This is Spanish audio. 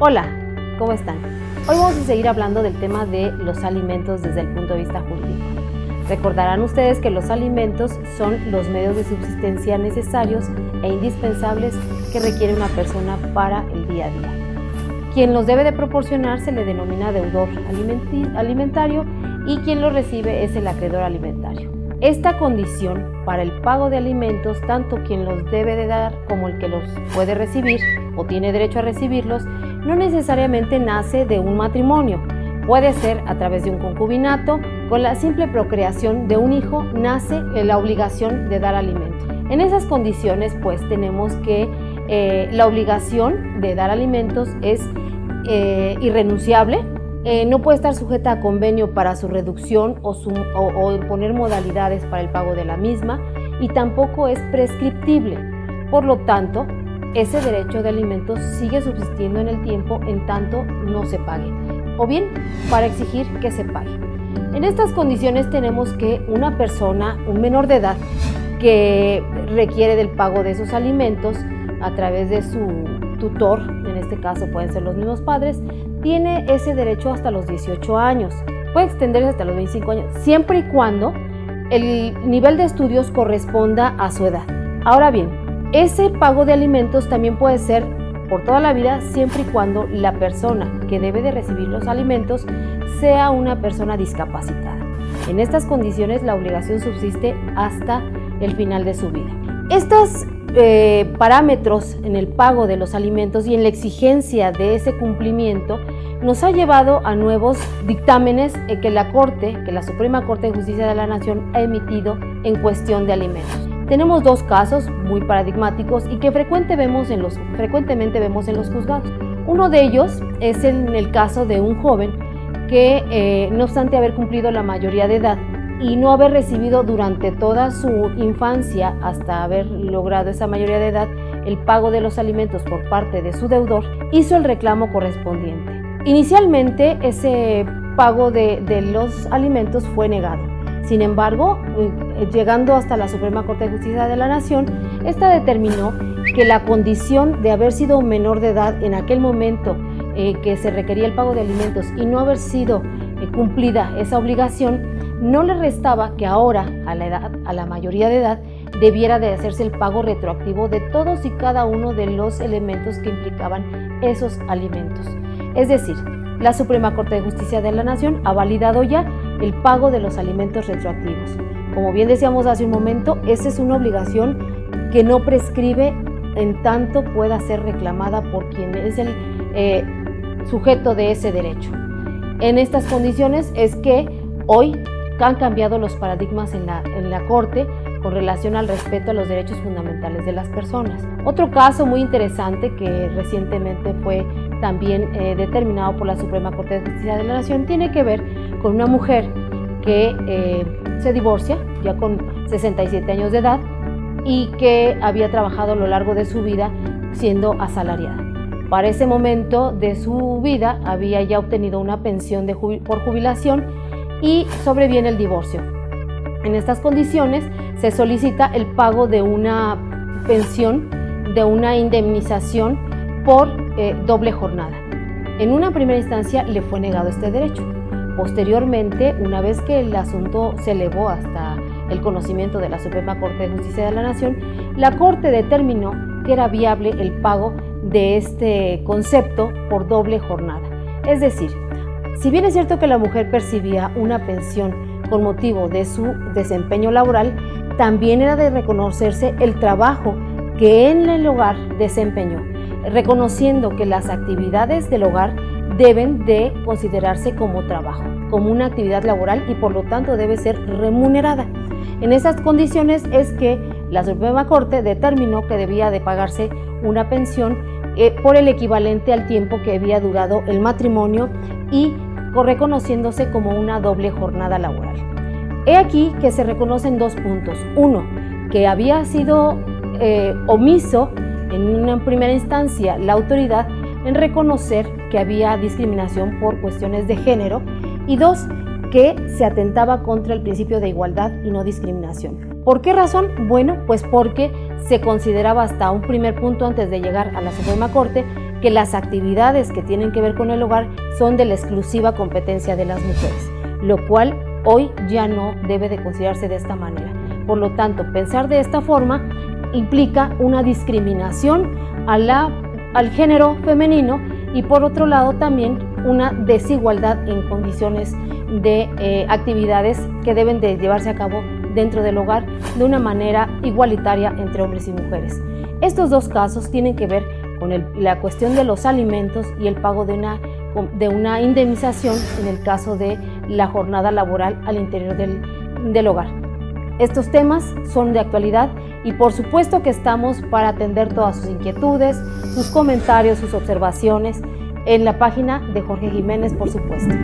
Hola, ¿cómo están? Hoy vamos a seguir hablando del tema de los alimentos desde el punto de vista jurídico. Recordarán ustedes que los alimentos son los medios de subsistencia necesarios e indispensables que requiere una persona para el día a día. Quien los debe de proporcionar se le denomina deudor alimentario y quien los recibe es el acreedor alimentario. Esta condición para el pago de alimentos, tanto quien los debe de dar como el que los puede recibir o tiene derecho a recibirlos, no necesariamente nace de un matrimonio. Puede ser a través de un concubinato. Con la simple procreación de un hijo nace la obligación de dar alimento. En esas condiciones, pues tenemos que la obligación de dar alimentos es irrenunciable. No puede estar sujeta a convenio para su reducción o imponer modalidades para el pago de la misma, y tampoco es prescriptible. Por lo tanto, ese derecho de alimentos sigue subsistiendo en el tiempo en tanto no se pague, o bien para exigir que se pague. En estas condiciones tenemos que una persona, un menor de edad, que requiere del pago de esos alimentos a través de su tutor, en este caso pueden ser los mismos padres, tiene ese derecho hasta los 18 años. Puede extenderse hasta los 25 años, siempre y cuando el nivel de estudios corresponda a su edad. Ahora bien, ese pago de alimentos también puede ser por toda la vida, siempre y cuando la persona que debe de recibir los alimentos sea una persona discapacitada. En estas condiciones la obligación subsiste hasta el final de su vida. Estos parámetros en el pago de los alimentos y en la exigencia de ese cumplimiento nos ha llevado a nuevos dictámenes que la Suprema Corte de Justicia de la Nación ha emitido en cuestión de alimentos. Tenemos dos casos muy paradigmáticos y que frecuentemente vemos en los juzgados. Uno de ellos es en el caso de un joven que, no obstante haber cumplido la mayoría de edad y no haber recibido durante toda su infancia, hasta haber logrado esa mayoría de edad, el pago de los alimentos por parte de su deudor, hizo el reclamo correspondiente. Inicialmente, ese pago de los alimentos fue negado. Sin embargo, llegando hasta la Suprema Corte de Justicia de la Nación, esta determinó que la condición de haber sido menor de edad en aquel momento que se requería el pago de alimentos y no haber sido cumplida esa obligación, no le restaba que ahora, a la mayoría de edad, debiera de hacerse el pago retroactivo de todos y cada uno de los elementos que implicaban esos alimentos. Es decir, la Suprema Corte de Justicia de la Nación ha validado ya el pago de los alimentos retroactivos. Como bien decíamos hace un momento, esa es una obligación que no prescribe en tanto pueda ser reclamada por quien es el sujeto de ese derecho. En estas condiciones es que hoy han cambiado los paradigmas en la Corte con relación al respeto a los derechos fundamentales de las personas. Otro caso muy interesante que recientemente fue también determinado por la Suprema Corte de Justicia de la Nación tiene que ver con una mujer que se divorcia ya con 67 años de edad y que había trabajado a lo largo de su vida siendo asalariada. Para ese momento de su vida había ya obtenido una pensión por jubilación y sobreviene el divorcio. En estas condiciones se solicita el pago de una pensión, de una indemnización por doble jornada. En una primera instancia le fue negado este derecho. Posteriormente, una vez que el asunto se elevó hasta el conocimiento de la Suprema Corte de Justicia de la Nación, la Corte determinó que era viable el pago de este concepto por doble jornada. Es decir, si bien es cierto que la mujer percibía una pensión con motivo de su desempeño laboral, también era de reconocerse el trabajo que en el hogar desempeñó, reconociendo que las actividades del hogar deben de considerarse como trabajo, como una actividad laboral y por lo tanto debe ser remunerada. En esas condiciones es que la Suprema Corte determinó que debía de pagarse una pensión por el equivalente al tiempo que había durado el matrimonio y reconociéndose como una doble jornada laboral. He aquí que se reconocen dos puntos. Uno, que había sido omiso en una primera instancia la autoridad en reconocer que había discriminación por cuestiones de género, y dos, que se atentaba contra el principio de igualdad y no discriminación. ¿Por qué razón? Bueno, pues porque se consideraba hasta un primer punto antes de llegar a la Suprema Corte que las actividades que tienen que ver con el hogar son de la exclusiva competencia de las mujeres, lo cual hoy ya no debe de considerarse de esta manera. Por lo tanto, pensar de esta forma implica una discriminación al género femenino y por otro lado también una desigualdad en condiciones de actividades que deben de llevarse a cabo dentro del hogar de una manera igualitaria entre hombres y mujeres. Estos dos casos tienen que ver con la cuestión de los alimentos y el pago de una indemnización en el caso de la jornada laboral al interior del hogar. Estos temas son de actualidad y por supuesto que estamos para atender todas sus inquietudes, sus comentarios, sus observaciones en la página de Jorge Jiménez, por supuesto.